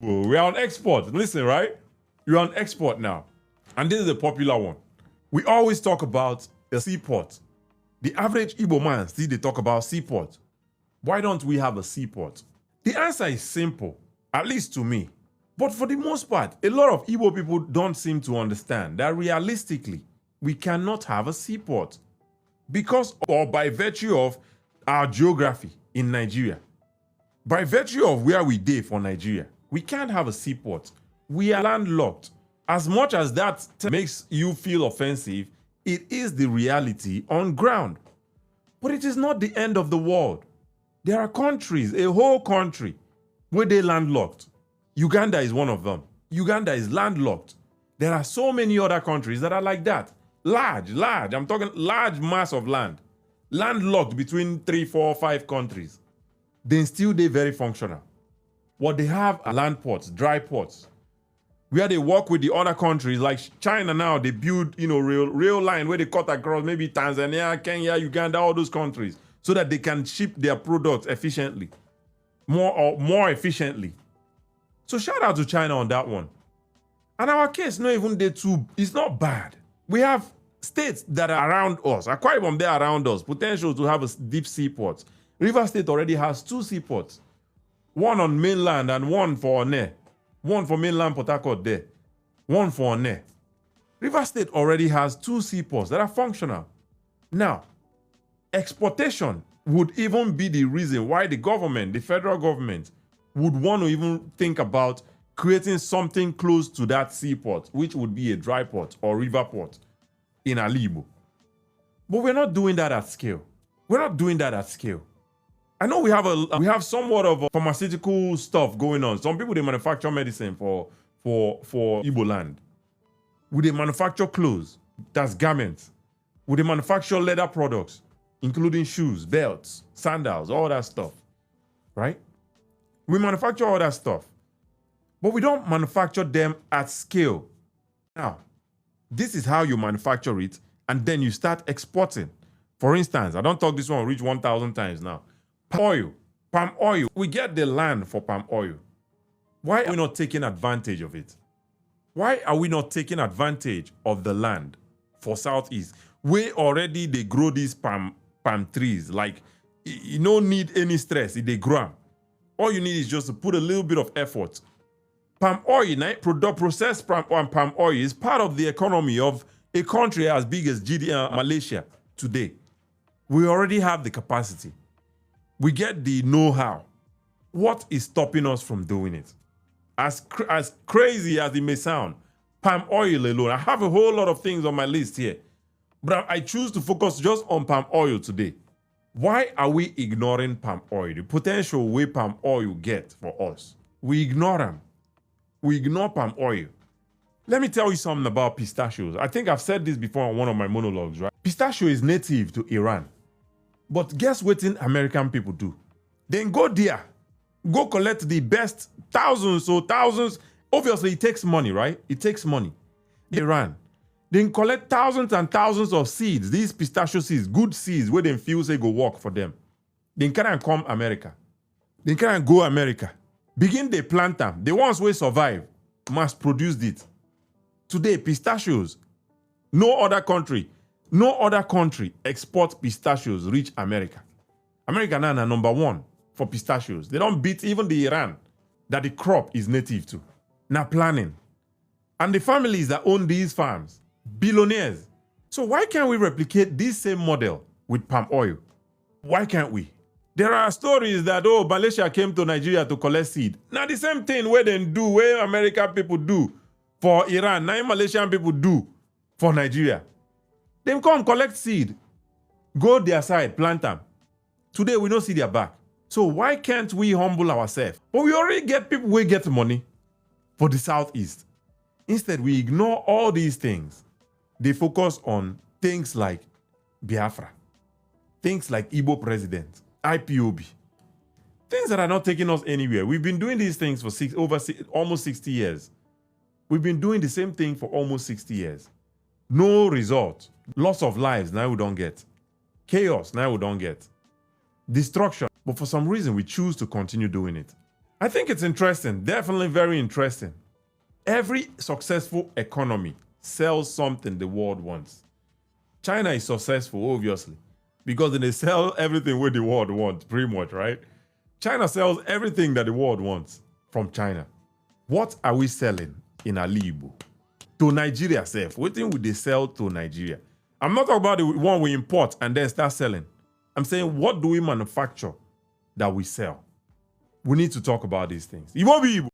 We are on export. Listen, right? You're on export now. And this is a popular one. We always talk about the seaport. The average Igbo man still they talk about seaport. Why don't we have a seaport? The answer is simple, at least to me. But for the most part, a lot of Igbo people don't seem to understand that realistically, we cannot have a seaport because or by virtue of our geography in Nigeria. By virtue of where we live for Nigeria, we can't have a seaport. We are landlocked. As much as that makes you feel offensive, it is the reality on ground. But it is not the end of the world. There are countries, a whole country, where they landlocked. Uganda is one of them. Uganda is landlocked. There are so many other countries that are like that. Large, I'm talking large mass of land. Landlocked between 3, 4, 5 countries. Then still they're very functional. What they have are land ports, dry ports, where they work with the other countries. Like China now, they build, rail line where they cut across maybe Tanzania, Kenya, Uganda, all those countries, so that they can ship their products efficiently, more efficiently. So shout out to China on that one. And our case, not even they too, it's not bad. We have states that are around us. Akwa Ibom, they're around us. Potential to have a deep seaport. River State already has 2 seaports. One on mainland and one for One. One for mainland Port Harcourt there. One for One. River State already has 2 seaports that are functional. Now, exportation would even be the reason why the government, the federal government, would want to even think about creating something close to that seaport, which would be a dry port or river port in Ala Igbo. But we're not doing that at scale. We're not doing that at scale. I know we have somewhat of a pharmaceutical stuff going on. Some people, they manufacture medicine for Igbo land. Would they manufacture clothes? That's garments. Would they manufacture leather products, including shoes, belts, sandals, all that stuff, right? We manufacture all that stuff, but we don't manufacture them at scale. Now, this is how you manufacture it, and then you start exporting. For instance, I don't talk this one reach 1,000 times now. Palm oil. We get the land for palm oil. Why are we not taking advantage of it? Why are we not taking advantage of the land for Southeast? Where already they grow these palm trees. Like, you don't need any stress if they grow. All you need is just to put a little bit of effort. Palm oil, processed palm oil is part of the economy of a country as big as Malaysia today. We already have the capacity. We get the know-how. What is stopping us from doing it? As crazy as it may sound, palm oil alone. I have a whole lot of things on my list here, but I choose to focus just on palm oil today. Why are we ignoring palm oil? The potential way palm oil get for us. We ignore them. We ignore palm oil. Let me tell you something about pistachios. I think I've said this before on one of my monologues, right? Pistachio is native to Iran. But guess what American people do? Then go there. Go collect the best thousands. Obviously, it takes money, right? It takes money. Iran. Then collect thousands and thousands of seeds, these pistachio seeds, good seeds, where they feel say go work for them. Then can come America. Then can go America. Begin they plant them. The ones who survive must produce it. Today, pistachios, no other country exports pistachios reach America. America now are number 1 for pistachios. They don't beat even the Iran that the crop is native to. Now planning. And the families that own these farms, billionaires. So why can't we replicate this same model with palm oil? Why can't we? There are stories that, Malaysia came to Nigeria to collect seed. Now the same thing where they do, where American people do for Iran, now Malaysian people do for Nigeria. They come collect seed, go their side, plant them. Today we don't see their back. So why can't we humble ourselves? But we already get people who get money for the Southeast. Instead, we ignore all these things. They focus on things like Biafra, things like Igbo president, IPOB, things that are not taking us anywhere. We've been doing these things for almost 60 years. We've been doing the same thing for almost 60 years. No result. Loss of lives, now we don't get. Chaos, now we don't get. Destruction. But for some reason, we choose to continue doing it. I think it's interesting, definitely very interesting. Every successful economy sells something the world wants. China is successful, obviously, because they sell everything what the world wants, pretty much, right? China sells everything that the world wants from China. What are we selling in Ala Igbo? To Nigeria self. What thing would they sell to Nigeria? I'm not talking about the one we import and then start selling. I'm saying, what do we manufacture that we sell? We need to talk about these things. Igbo be Igbo.